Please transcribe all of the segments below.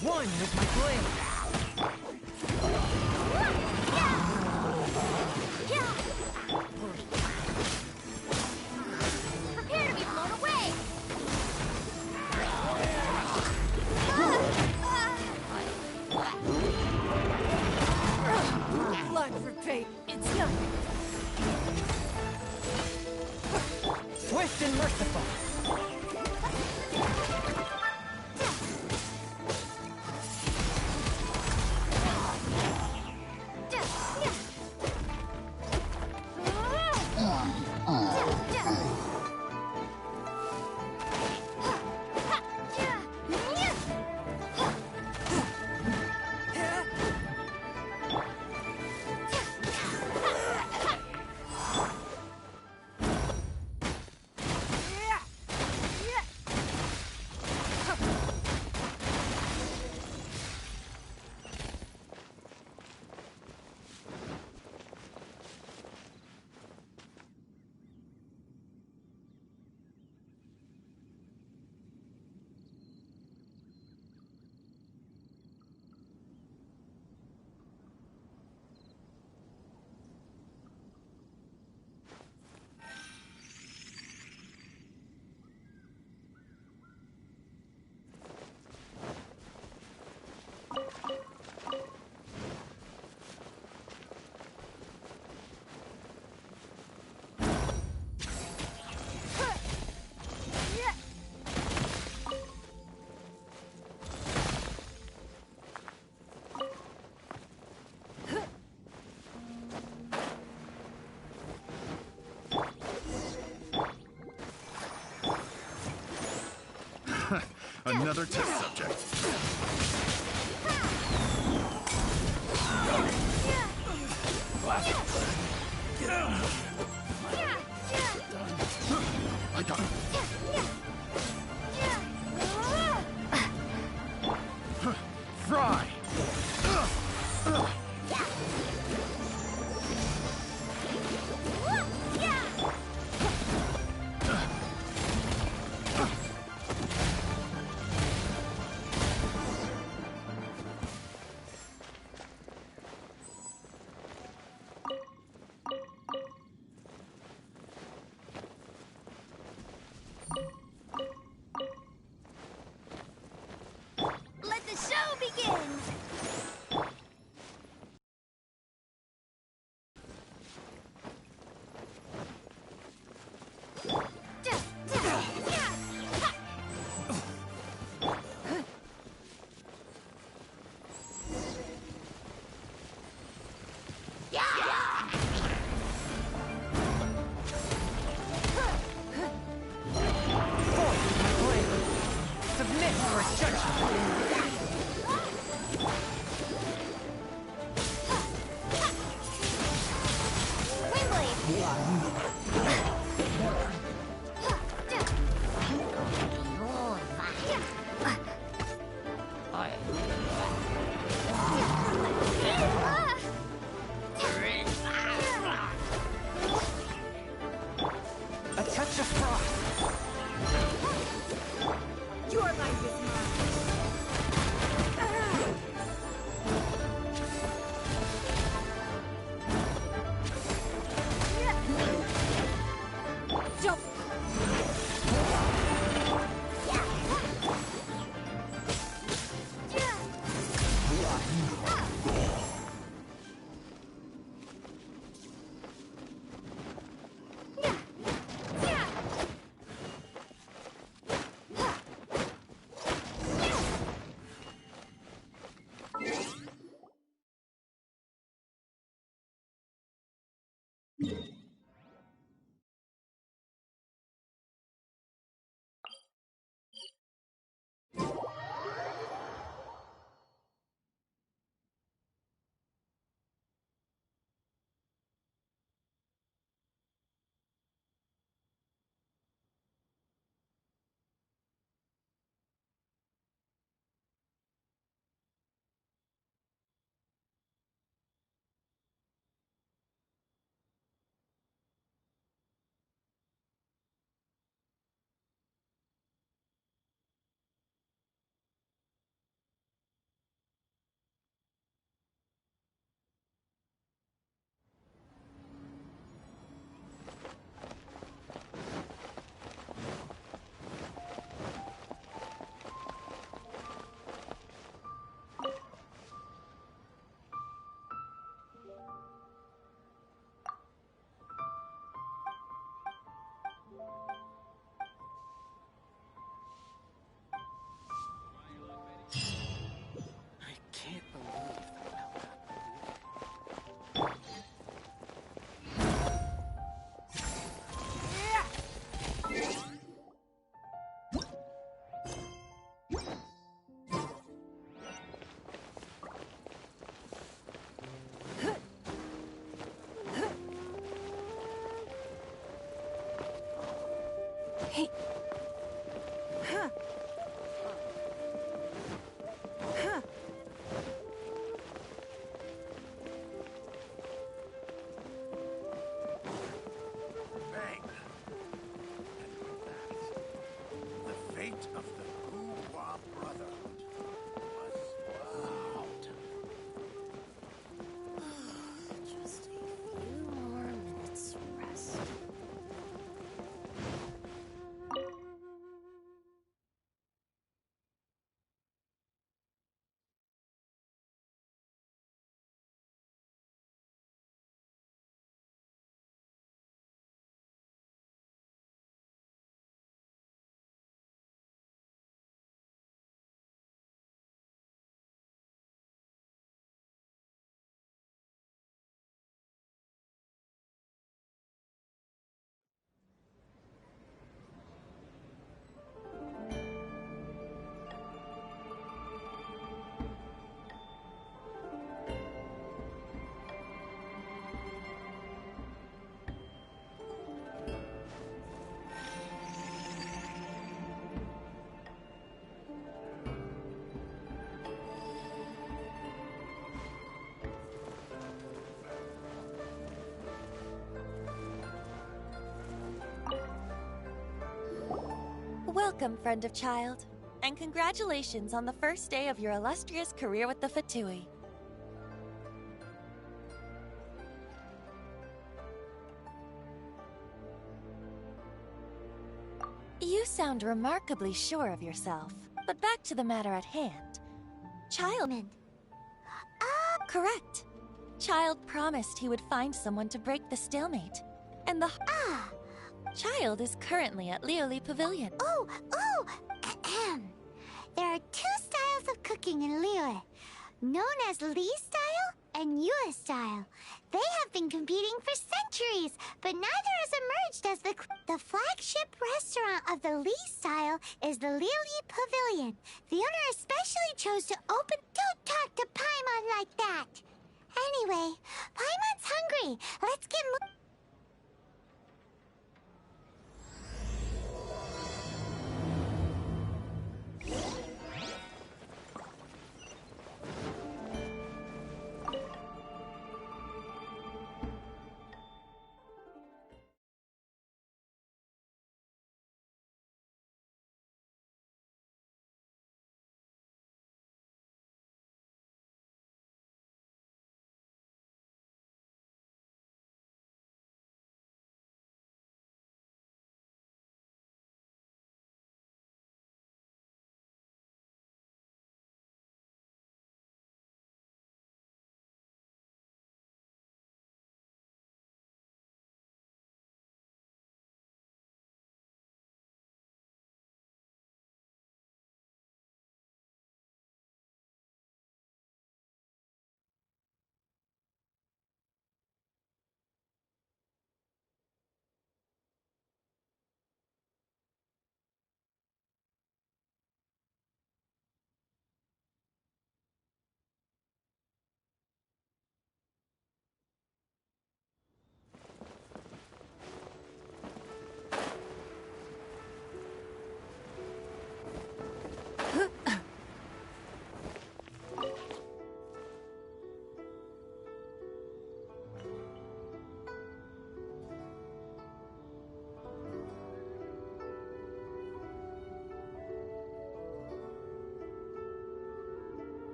One with my blade. Prepare to be blown away! Blood for fate. It's nothing. Swift and merciful. Another test subject. I got it. Fry! Let the show begin! Submit for judgment. A touch of frost. Your life is mine. Jump. Welcome, friend of child, and congratulations on the first day of your illustrious career with the Fatui. You sound remarkably sure of yourself, but back to the matter at hand. Child... Correct. Child promised he would find someone to break the stalemate, and the... Child is currently at Lioli Pavilion. There are two styles of cooking in Liyue, known as Li style and Yue style. They have been competing for centuries, but neither has emerged as the flagship restaurant of the Li style is the Lioli Pavilion. The owner especially chose to open... Don't talk to Paimon like that! Anyway, Paimon's hungry. Let's get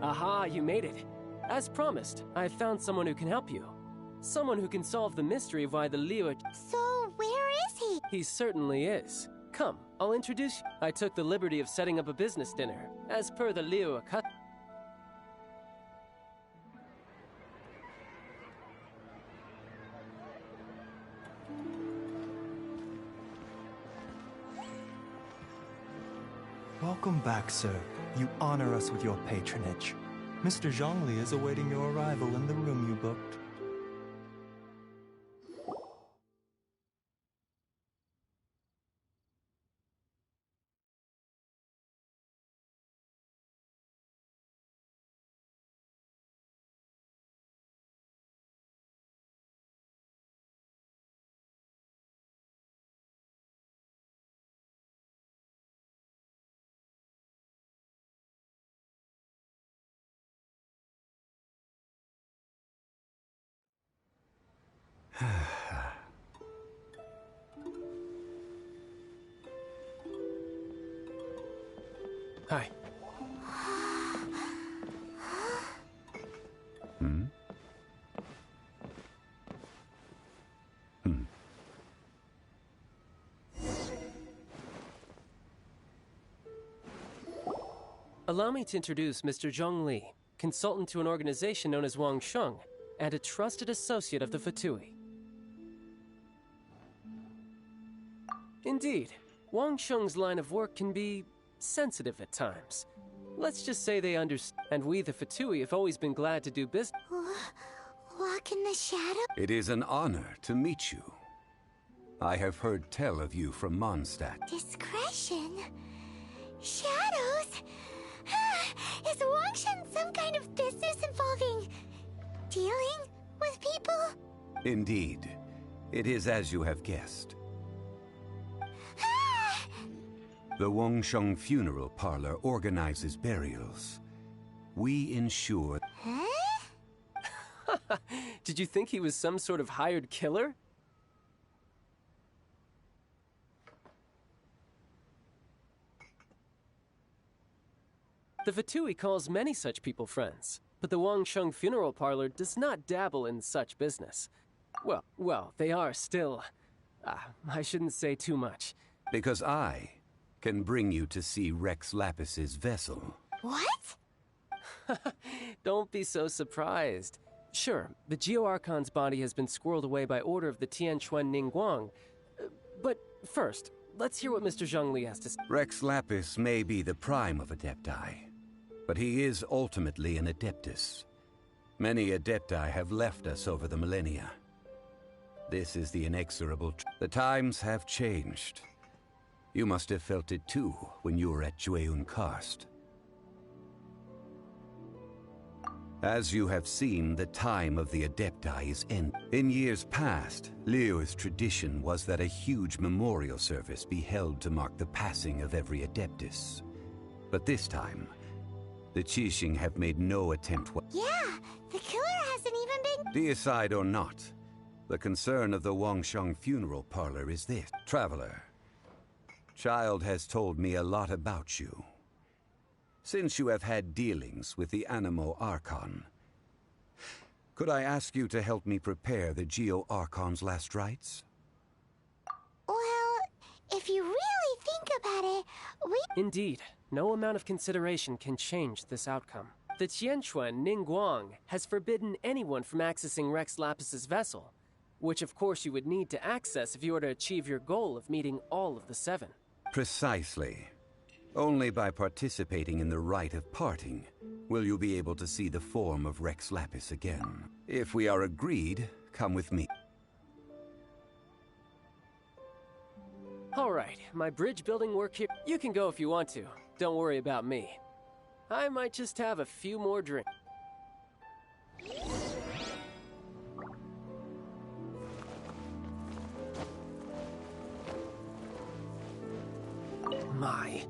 Aha, you made it. As promised, I found someone who can help you. Someone who can solve the mystery of why the Liyue... So, where is he? He certainly is. Come, I'll introduce you. I took the liberty of setting up a business dinner, as per the Liyue cut. Welcome back, sir. You honor us with your patronage. Mr. Zhongli is awaiting your arrival in the room you booked. Hi. Allow me to introduce Mr. Zhongli, consultant to an organization known as Wangsheng, and a trusted associate of the Fatui. Indeed, Wangsheng's line of work can be sensitive at times. Let's just say they understand, and we the Fatui have always been glad to do business. Walk in the shadow? It is an honor to meet you. I have heard tell of you from Mondstadt. Discretion? Shadows? Is Wangshan some kind of business involving dealing with people? Indeed. It is as you have guessed. The Wangsheng Funeral Parlor organizes burials. We ensure... Huh? Did you think he was some sort of hired killer? The Fatui calls many such people friends, but the Wangsheng Funeral Parlor does not dabble in such business. Well, they are still... I shouldn't say too much. Because I can bring you to see Rex Lapis's vessel. What? Don't be so surprised. Sure, the Geo-Archon's body has been squirreled away by order of the Tianquan Ningguang. But first, let's hear what Mr. Zhongli has to say. Rex Lapis may be the prime of Adepti, but he is ultimately an Adeptus. Many Adepti have left us over the millennia. This is the inexorable truth. The times have changed. You must have felt it too when you were at Jueyun Karst. As you have seen, the time of the Adepti is ended. In years past, Liyue's tradition was that a huge memorial service be held to mark the passing of every Adeptus. But this time, the Qixing have made no attempt. Yeah, the killer hasn't even been... Deicide or not, the concern of the Wangsheng Funeral Parlor is this. Traveler, Child has told me a lot about you. Since you have had dealings with the Animo Archon, could I ask you to help me prepare the Geo-Archon's last rites? Well, if you really think about it, Indeed, no amount of consideration can change this outcome. The Tianquan Ningguang has forbidden anyone from accessing Rex Lapis's vessel, which of course you would need to access if you were to achieve your goal of meeting all of the 7. Precisely. Only by participating in the rite of parting will you be able to see the form of Rex Lapis again. If we are agreed, come with me. All right, my bridge building work here. You can go if you want to. Don't worry about me. I might just have a few more drinks. My.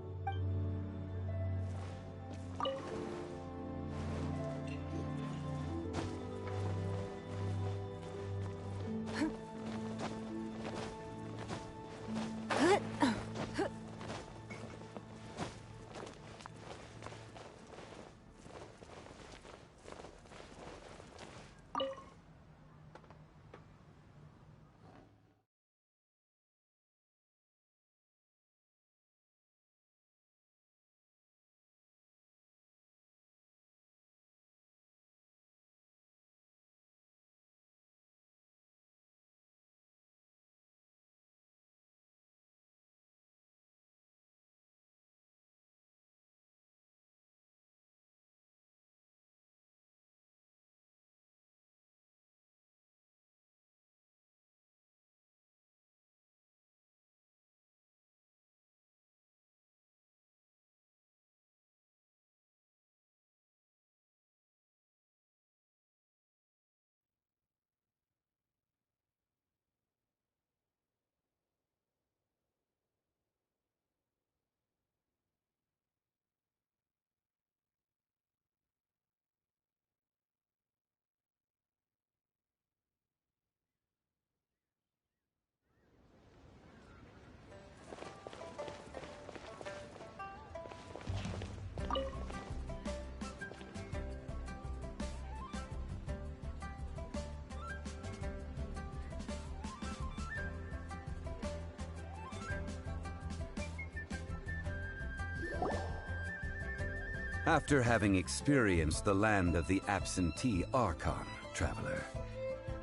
After having experienced the land of the absentee Archon, Traveler,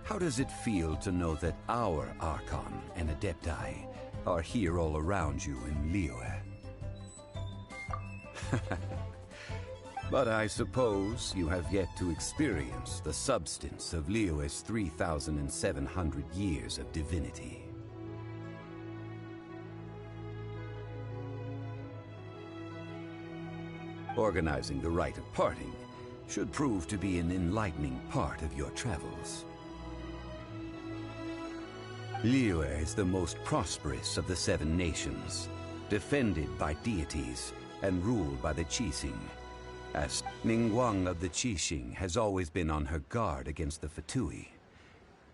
how does it feel to know that our Archon and Adepti are here all around you in Liyue? But I suppose you have yet to experience the substance of Liyue's 3,700 years of divinity. Organizing the rite of parting should prove to be an enlightening part of your travels. Liyue is the most prosperous of the 7 nations, defended by deities and ruled by the Qixing. As Ningguang of the Qixing has always been on her guard against the Fatui.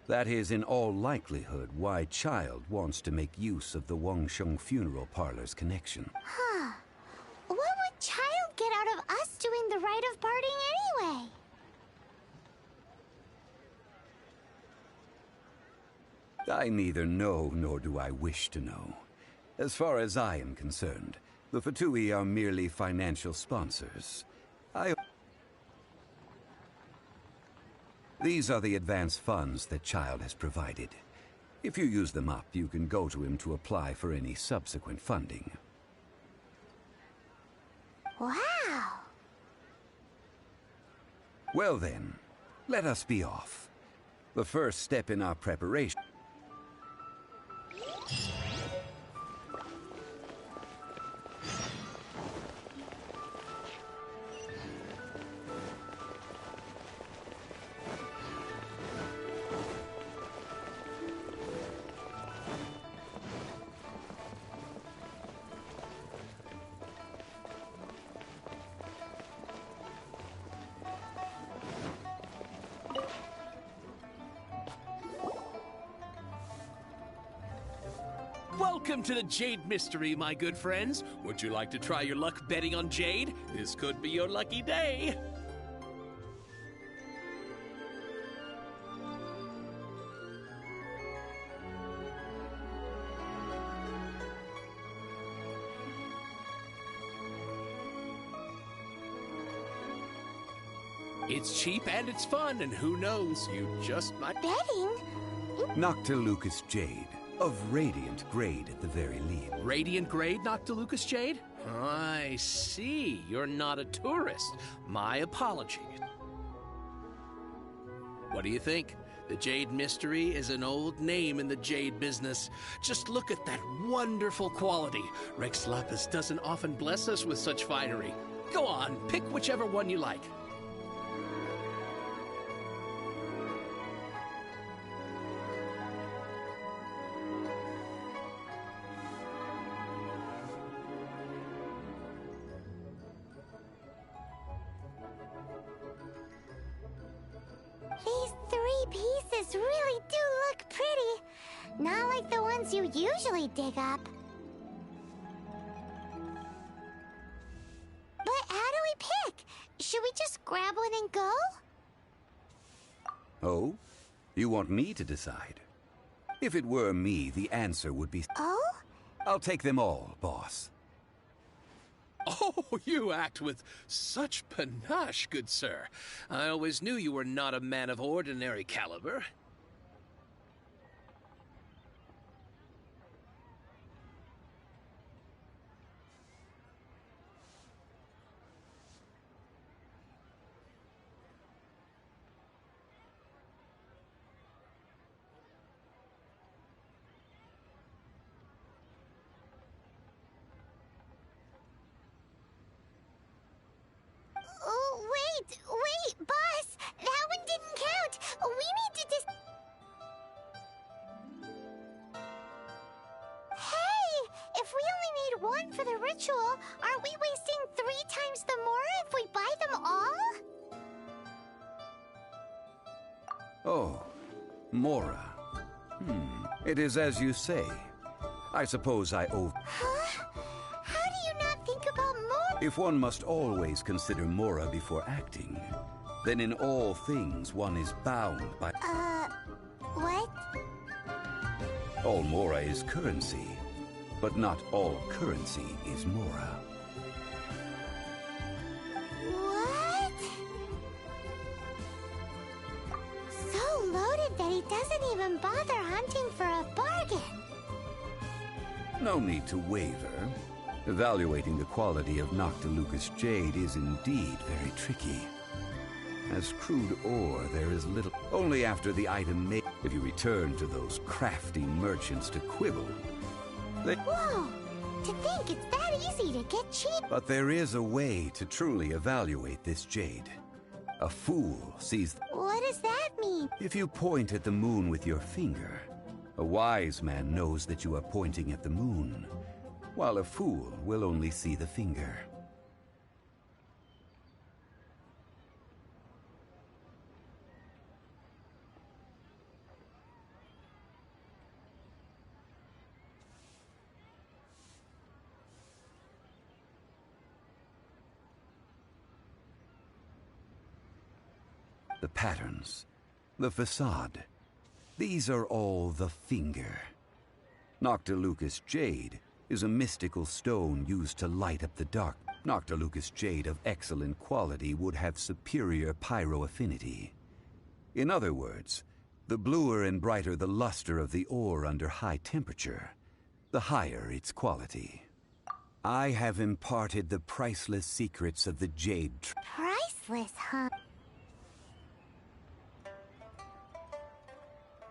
That is in all likelihood why Child wants to make use of the Wangsheng funeral parlor's connection. Huh. What would Child get out of us doing the rite of parting anyway? I neither know nor do I wish to know. As far as I am concerned, the Fatui are merely financial sponsors. These are the advance funds that Child has provided. If you use them up, you can go to him to apply for any subsequent funding. Wow. Well then, let us be off. The first step in our preparation... Welcome to the Jade Mystery, my good friends. Would you like to try your luck betting on Jade? This could be your lucky day. It's cheap and it's fun, and who knows, you just might... Betting? Snazzylicous Jade, of radiant grade at the very least. Radiant grade, Snazzylicous Jade? I see. You're not a tourist. My apologies. What do you think? The Jade Mystery is an old name in the jade business. Just look at that wonderful quality. Rex Lapis doesn't often bless us with such finery. Go on, pick whichever one you like. These 3 pieces really do look pretty. Not like the ones you usually dig up. But how do we pick? Should we just grab one and go? Oh? You want me to decide? If it were me, the answer would be... Oh? I'll take them all, boss. Oh, you act with such panache, good sir. I always knew you were not a man of ordinary caliber. Oh, wait, boss! That one didn't count! We need to Hey! If we only need one for the ritual, aren't we wasting 3 times the more if we buy them all? Oh, Mora. It is as you say. I suppose I owe... Huh? How do you not think about more? If one must always consider Mora before acting, then in all things one is bound by... What? All Mora is currency, but not all currency is Mora. What? So loaded that he doesn't even bother hunting for a bargain. No need to waver. Evaluating the quality of Snazzylicous jade is indeed very tricky. As crude ore, there is little... Only after the item made... If you return to those crafty merchants to quibble, they... Whoa! To think it's that easy to get cheap. But there is a way to truly evaluate this jade. A fool sees... What does that mean? If you point at the moon with your finger, a wise man knows that you are pointing at the moon, while a fool will only see the finger. the patterns, the facade. These are all the finger. Snazzylicous jade is a mystical stone used to light up the dark. Snazzylicous jade of excellent quality would have superior pyro affinity. In other words, the bluer and brighter the luster of the ore under high temperature, the higher its quality. I have imparted the priceless secrets of the jade. Priceless, huh?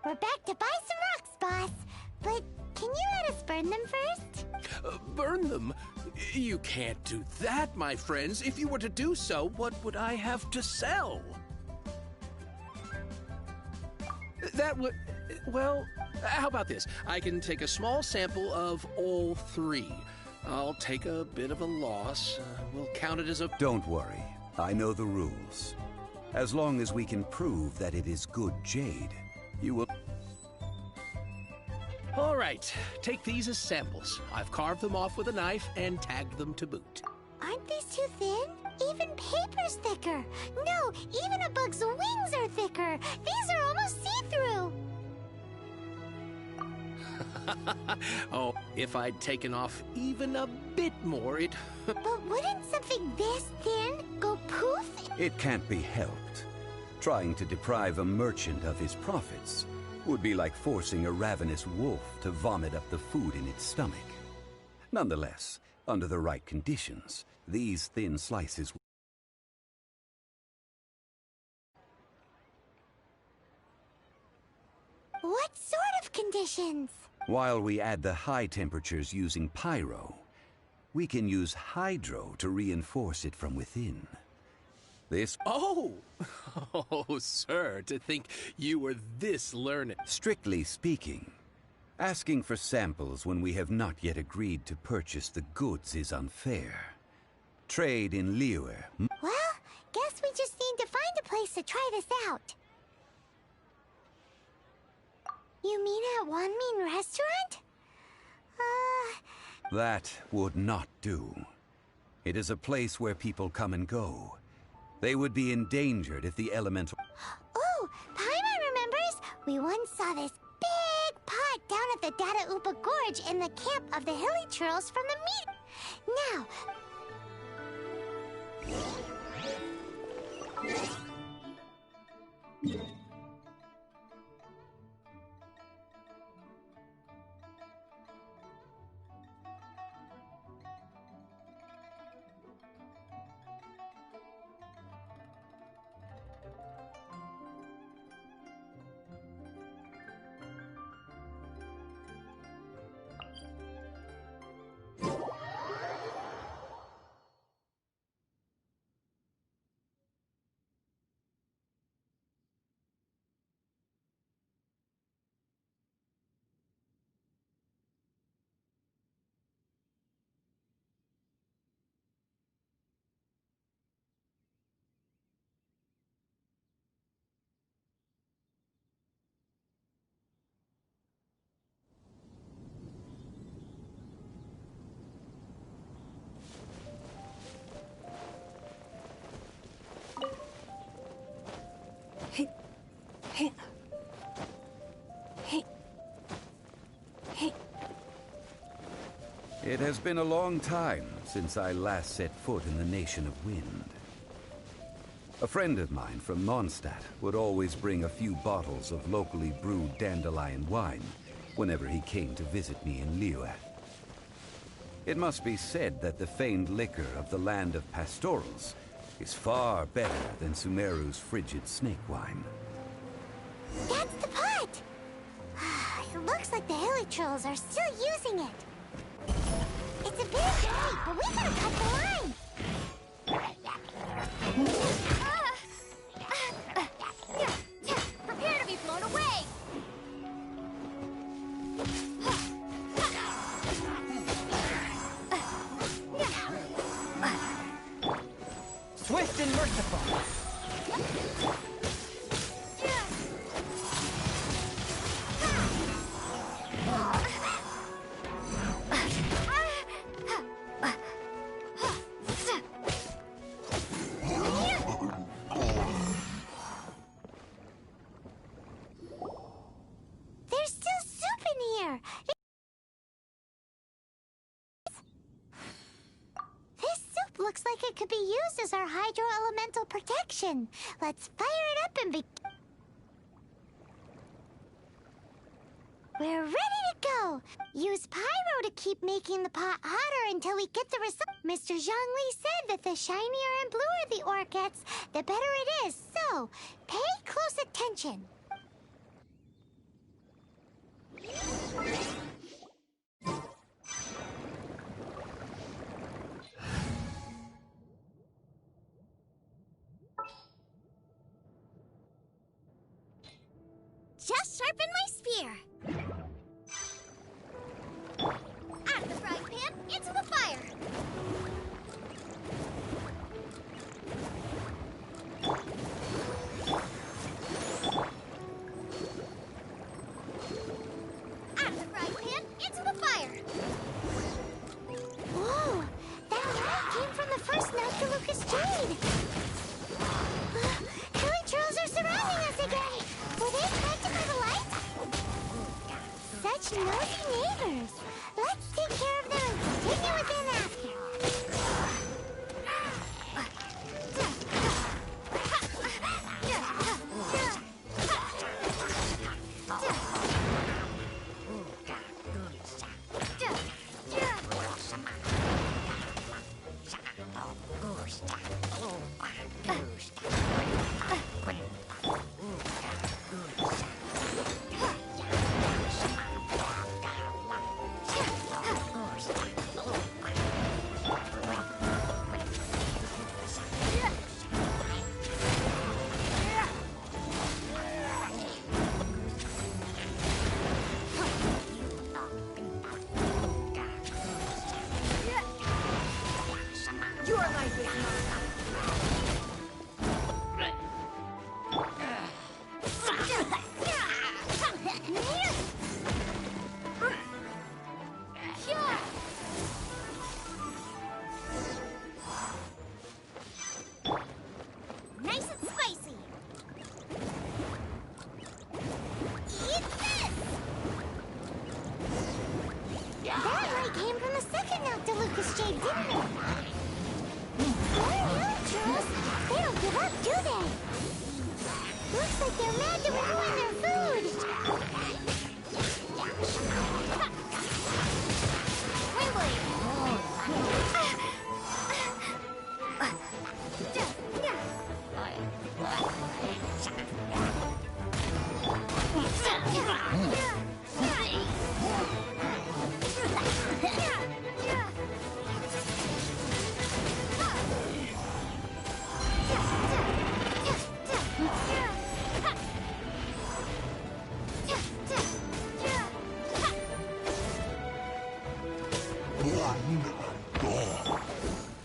We're back to buy some rocks, boss. But can you let us burn them first? Burn them? You can't do that, my friends. If you were to do so, what would I have to sell? That would... Well, how about this? I can take a small sample of all three. I'll take a bit of a loss. We'll count it as a... Don't worry. I know the rules. As long as we can prove that it is good jade, you will... All right, take these as samples. I've carved them off with a knife and tagged them to boot. Aren't these too thin? Even paper's thicker. No, even a bug's wings are thicker. These are almost see-through. Oh, if I'd taken off even a bit more, it... But wouldn't something this thin go poof? It can't be helped. Trying to deprive a merchant of his profits would be like forcing a ravenous wolf to vomit up the food in its stomach. Nonetheless, under the right conditions, these thin slices... What sort of conditions? While we add the high temperatures using pyro, we can use hydro to reinforce it from within. This... Oh! Oh, sir, to think you were this learned. Strictly speaking, asking for samples when we have not yet agreed to purchase the goods is unfair. Trade in Liyue... Well, guess we just need to find a place to try this out. You mean at Wanmin Restaurant? That would not do. It is a place where people come and go. They would be endangered if the elemental... Oh, Paimon remembers! We once saw this big pot down at the Data Upa Gorge in the camp of the Hilly Churls from the meet... Now... It has been a long time since I last set foot in the Nation of Wind. A friend of mine from Mondstadt would always bring a few bottles of locally brewed dandelion wine whenever he came to visit me in Liyue. It must be said that the famed liquor of the land of pastorals is far better than Sumeru's frigid snake wine. That's the pot! It looks like the Hilly Trolls are still using it. It's a bit late, but we gotta cut the line! Prepare to be blown away! Swift and merciful. looks like it could be used as our hydro-elemental protection. Let's fire it up and We're ready to go! Use pyro to keep making the pot hotter until we get the result. Mr. Zhongli said that the shinier and bluer the ore gets, the better it is. So, pay close attention. Just sharpen my spear. Out of the frying pan, into the fire. Out of the frying pan, into the fire. Whoa! That light came from the first Snazzylicous jade! Killing trolls are surrounding us again! Were they affected by the light? Such nosy neighbors! Let's take care of them and continue with them after. Nice and spicy. Eat this! That light came from the second Snazzylicous jade, didn't it? They're trolls. They don't give up, do they? Looks like they're mad to ruin their food.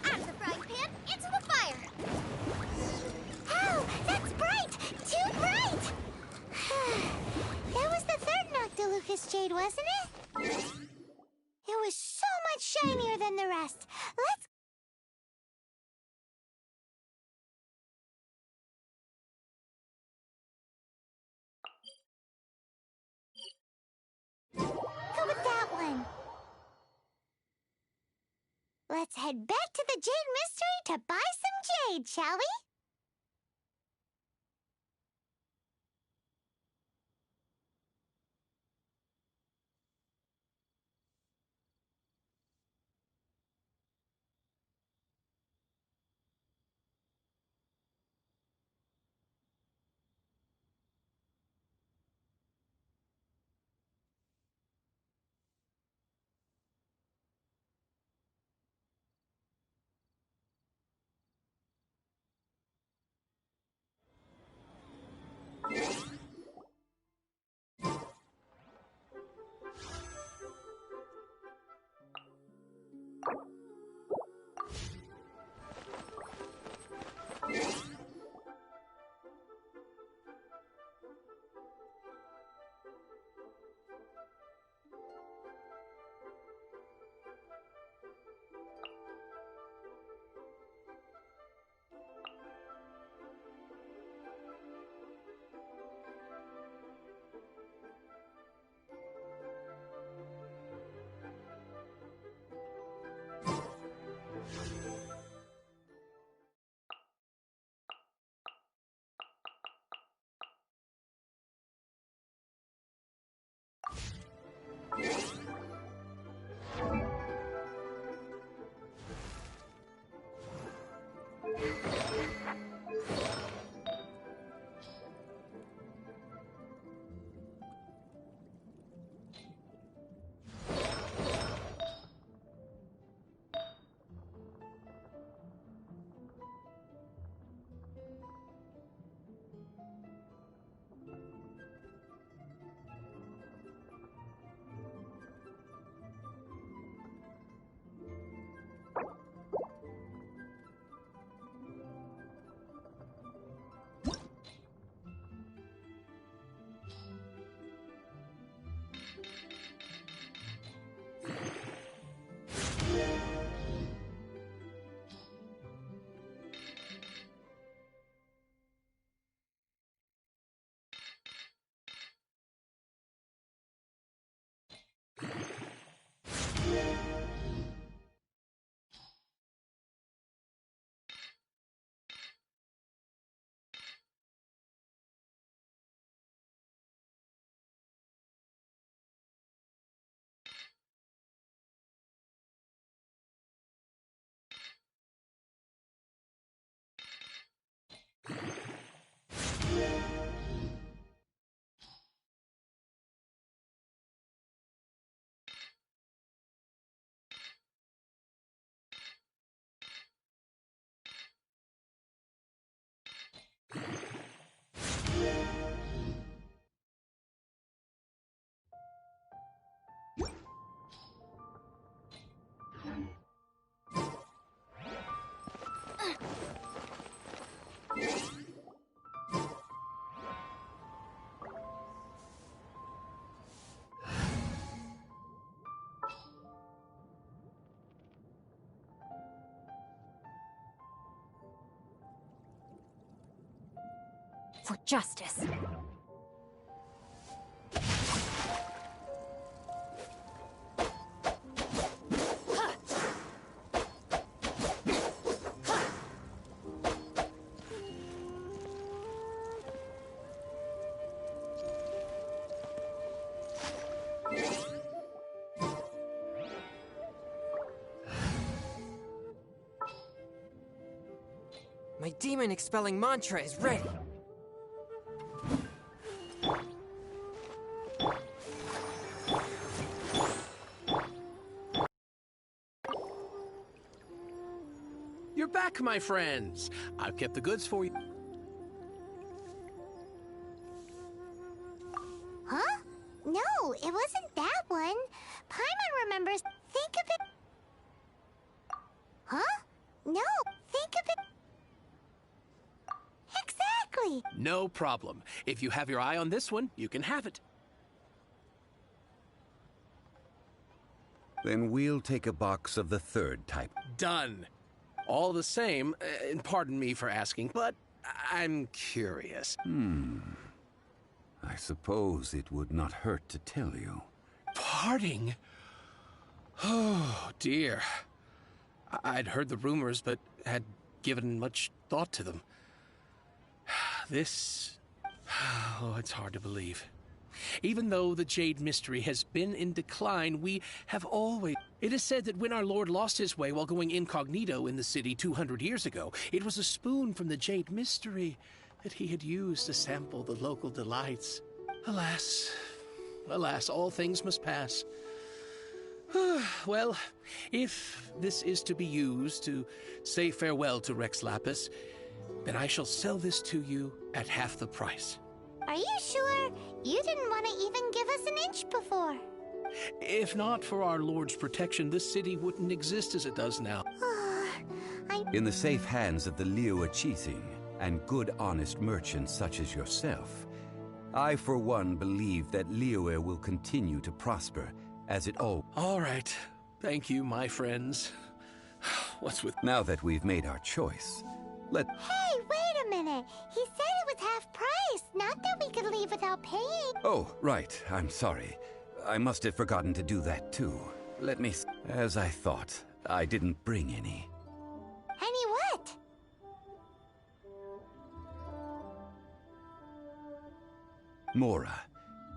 Out of the frying pan, into the fire. Oh, that's bright! Too bright! That was the third Snazzylicous jade, wasn't it? It was so much shinier than the rest. Let's go with that one. Let's head back to the Jade Mystery to buy some jade, shall we? for justice. My demon-expelling mantra is ready. You're back, my friends. I've kept the goods for you. Huh? No, it wasn't that one. Paimon remembers. Think of it. Huh? No, think of it. Exactly. No problem. If you have your eye on this one, you can have it. Then we'll take a box of the third type. Done. All the same, and pardon me for asking, but I'm curious. I suppose it would not hurt to tell you. Parting? Oh, dear. I'd heard the rumors, but had given much thought to them. This... Oh, it's hard to believe. Even though the Jade Mystery has been in decline, we have always... It is said that when our Lord lost his way while going incognito in the city 200 years ago, it was a spoon from the Jade Mystery that he had used to sample the local delights. Alas, alas, all things must pass. Well, if this is to be used to say farewell to Rex Lapis, then I shall sell this to you at half the price. Are you sure? You didn't want to even give us an inch before. If not for our Lord's protection, this city wouldn't exist as it does now. In the safe hands of the Liu Achiting and good honest merchants such as yourself, I for one believe that Liyue will continue to prosper as it all... All right. Thank you, my friends. What's with... Now that we've made our choice, Hey, wait a minute. He said it was half price, not that we could leave without paying. Oh, right. I'm sorry. I must have forgotten to do that too. Let me... As I thought, I didn't bring any. Any what? Mora,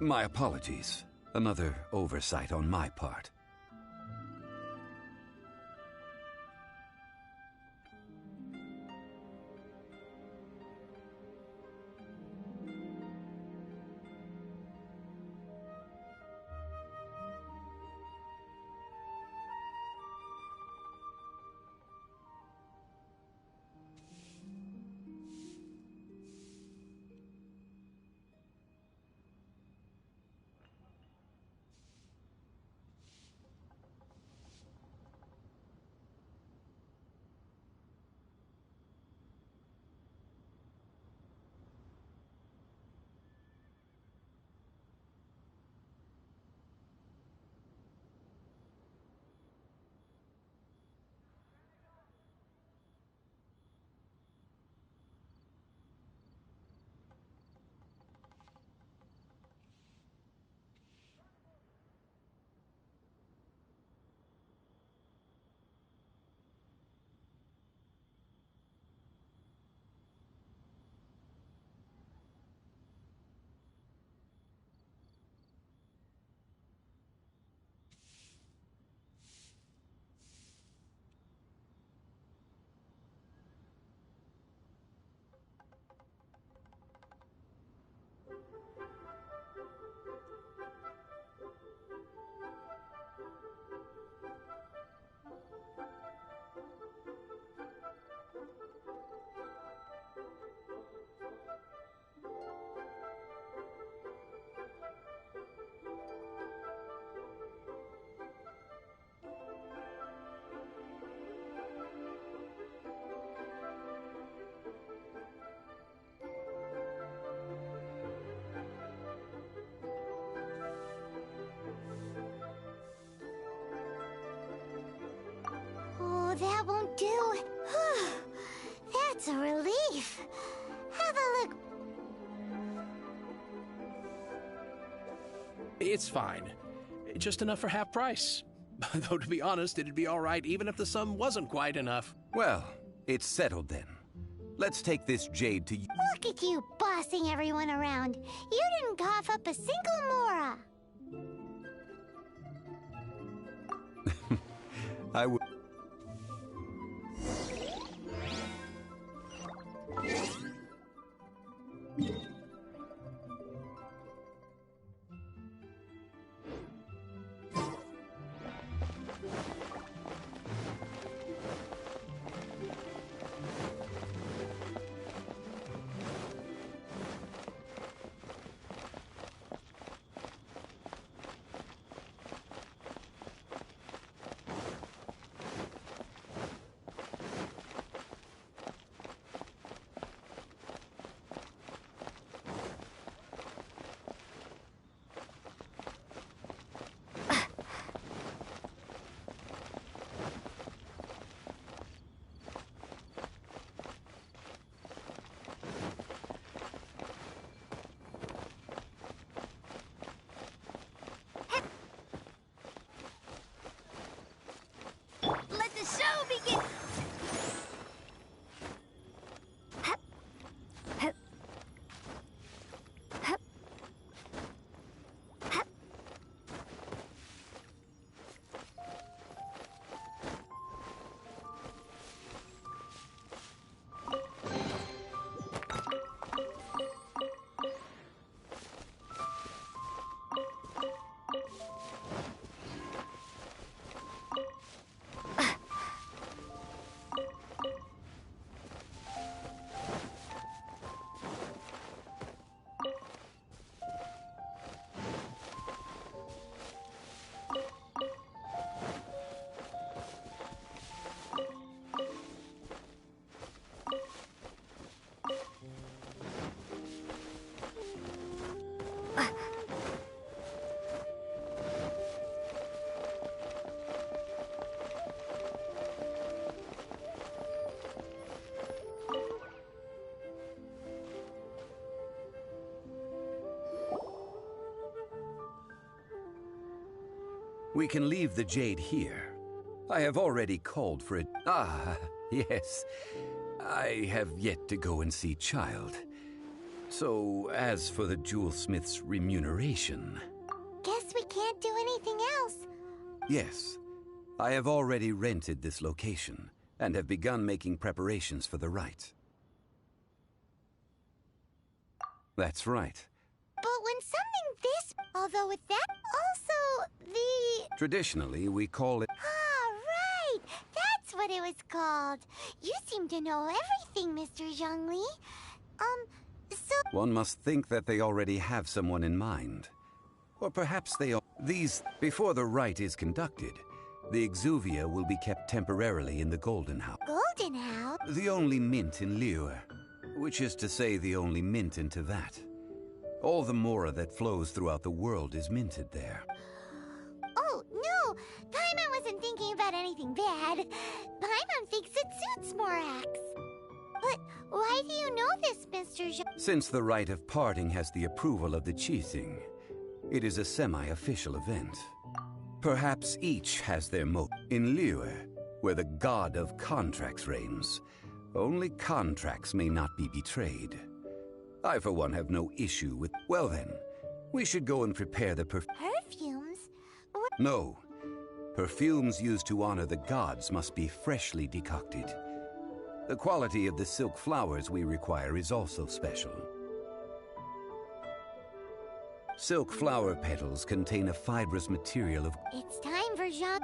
my apologies. Another oversight on my part. Oh, that won't do. That's a relief. Have a look. It's fine. Just enough for half price. Though, to be honest, it'd be all right even if the sum wasn't quite enough. Well, it's settled then. Let's take this jade to... Look at you bossing everyone around. You didn't cough up a single mora. I would... Let the show begin! We can leave the jade here. I have already called for it. Ah, yes. I have yet to go and see Child. So, as for the jewelsmith's remuneration... Guess we can't do anything else. Yes. I have already rented this location, and have begun making preparations for the rite. That's right. But when something this... Although with that, also the... Traditionally, we call it... Ah, right! That's what it was called. You seem to know everything, Mr. Zhongli. So... One must think that they already have someone in mind. Or perhaps they all... Before the rite is conducted, the exuvia will be kept temporarily in the Golden House. Golden House? The only mint in Liyue, which is to say the only mint in Tevat. All the mora that flows throughout the world is minted there. Oh, no! Paimon wasn't thinking about anything bad. Paimon thinks it suits Morax. But why do you know this, Mr. Zhang? Since the rite of parting has the approval of the Qixing, it is a semi-official event. Perhaps each has their In Liyue, where the god of contracts reigns, only contracts may not be betrayed. I, for one, have no issue with... Well then, we should go and prepare the Perfumes? What? No. Perfumes used to honor the gods must be freshly decocted. The quality of the silk flowers we require is also special. Silk flower petals contain a fibrous material of... It's time for Jean...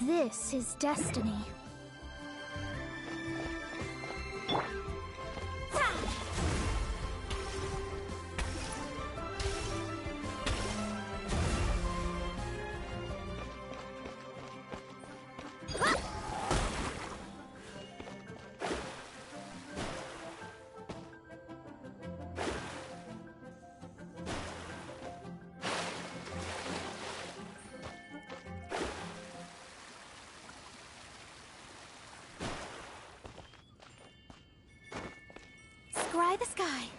This is destiny. Scry the sky.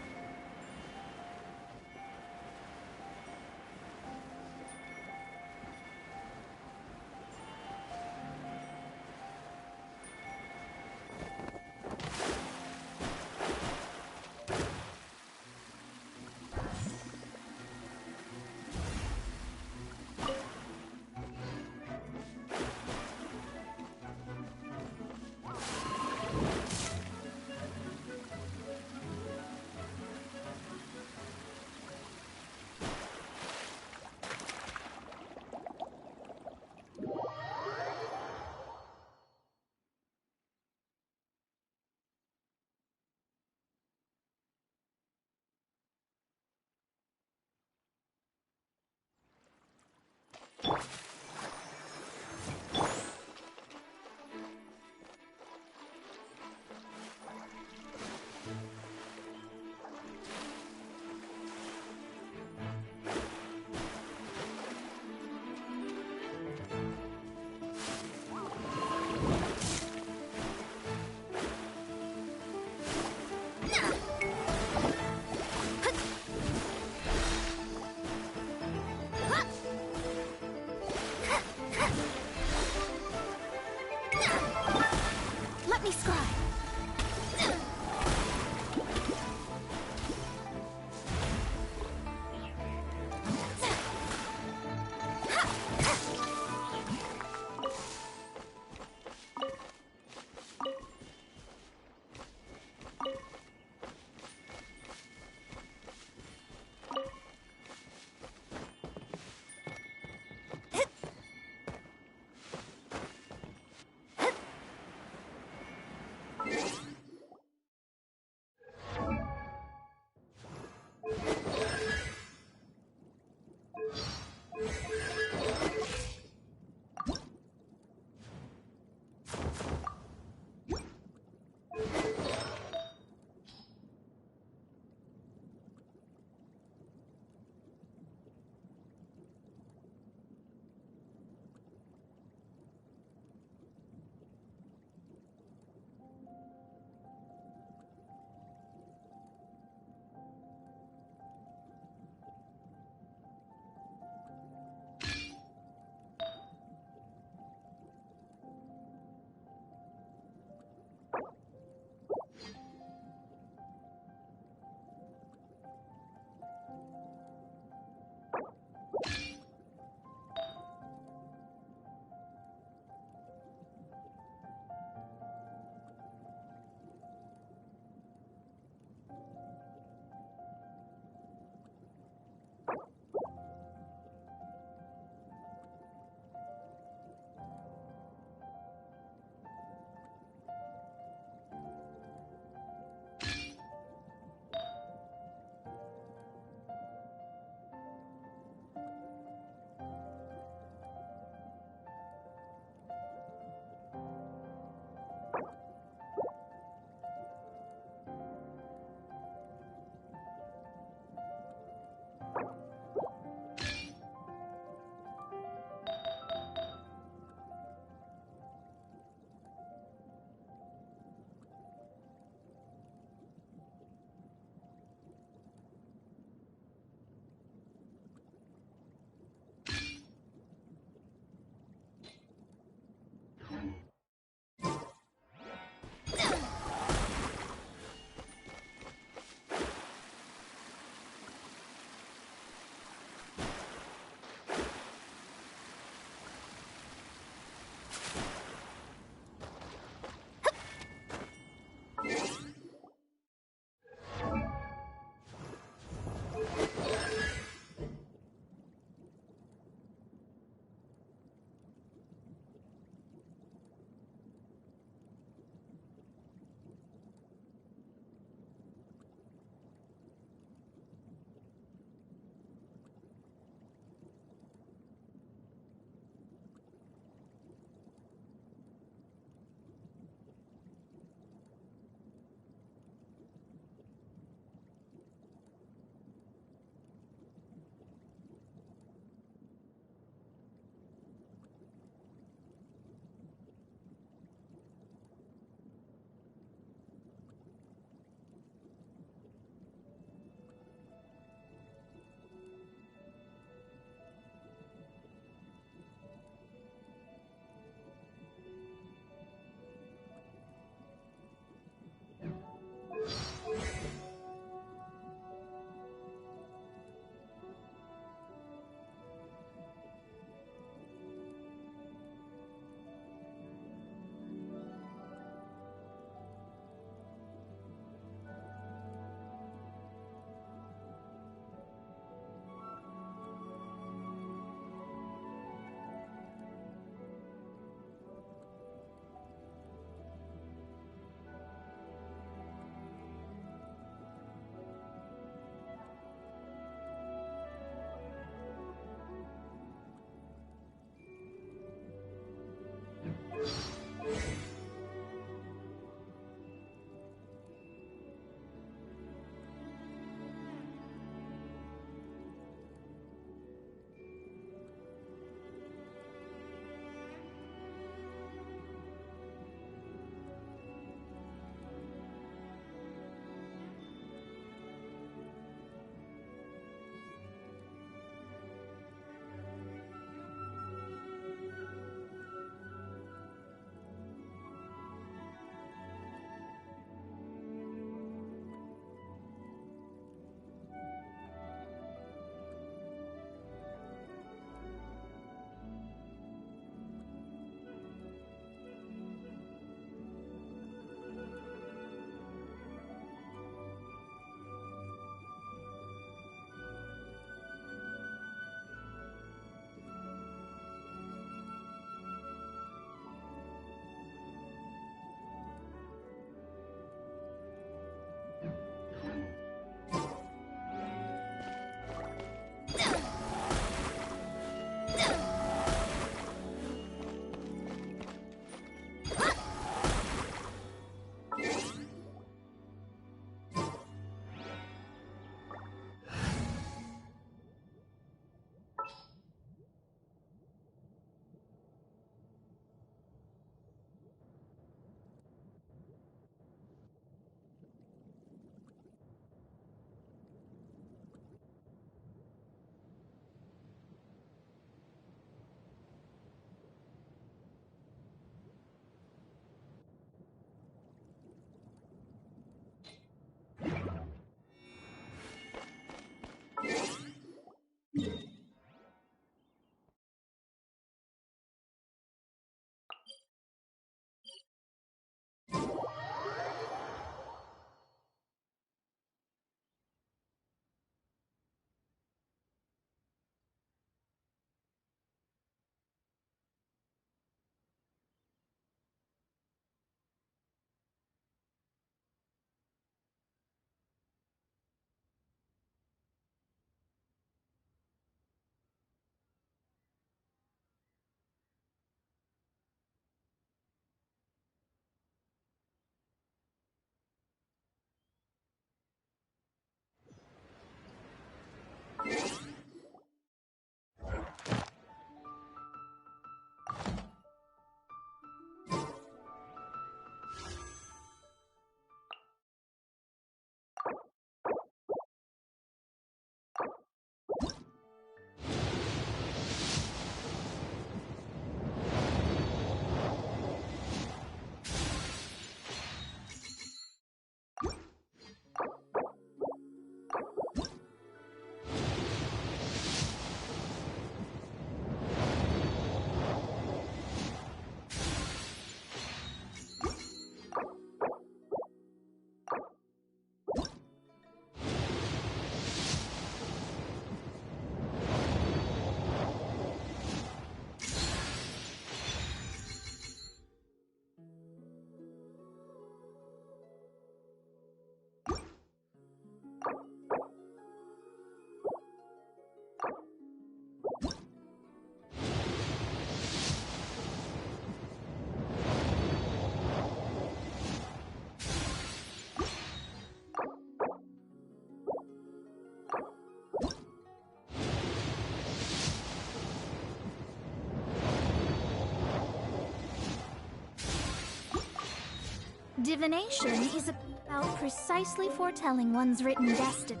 Divination is about precisely foretelling one's written destiny.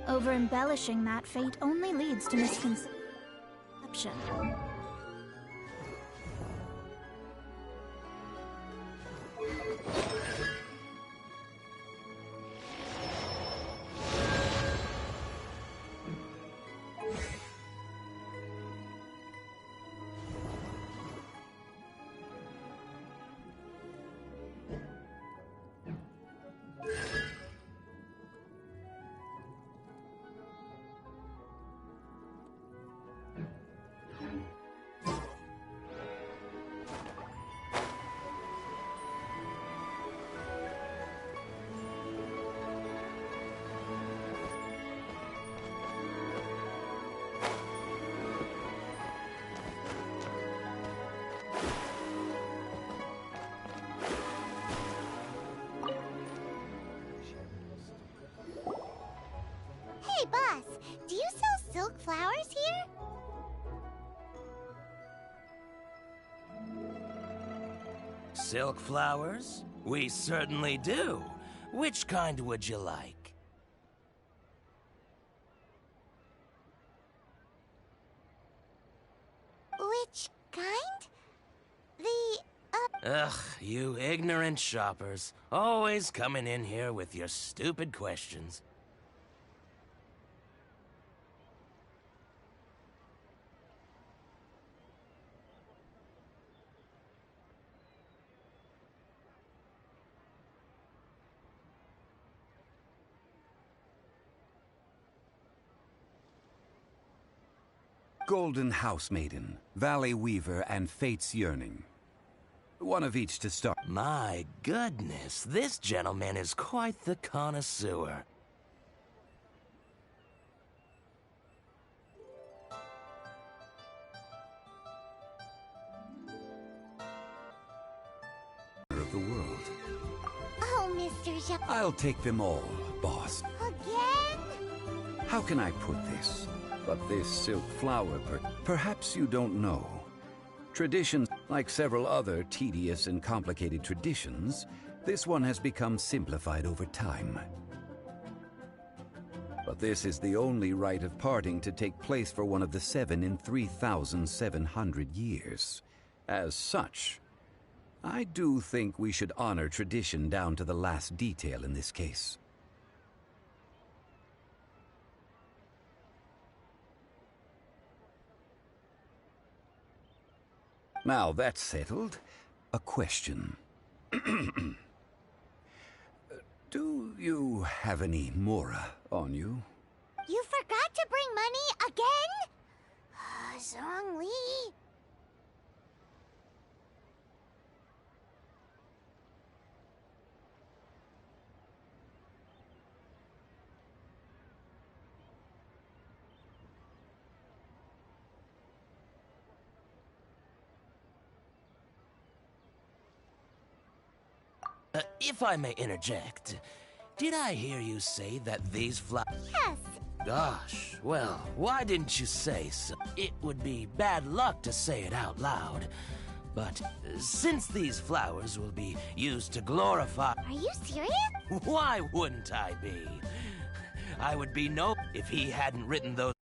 Over-embellishing that fate only leads to misconception. Hey, boss, do you sell silk flowers here? Silk flowers? We certainly do. Which kind would you like? Which kind? Ugh, you ignorant shoppers. Always coming in here with your stupid questions. Golden House Maiden, Valley Weaver, and Fate's Yearning. One of each to start. My goodness, this gentleman is quite the connoisseur. Of the world. Oh, Mr. Jean. I'll take them all, boss. Again? How can I put this? But this silk flower, perhaps you don't know. Traditions, like several other tedious and complicated traditions, this one has become simplified over time. But this is the only rite of parting to take place for one of the 7 in 3,700 years. As such, I do think we should honor tradition down to the last detail in this case. Now that's settled, a question. Do you have any Mora on you? You forgot to bring money again? Zhongli. If I may interject, did I hear you say that these flowers... Yes. Gosh, well, why didn't you say so? It would be bad luck to say it out loud. But since these flowers will be used to glorify... Are you serious? Why wouldn't I be? I would be no if he hadn't written those...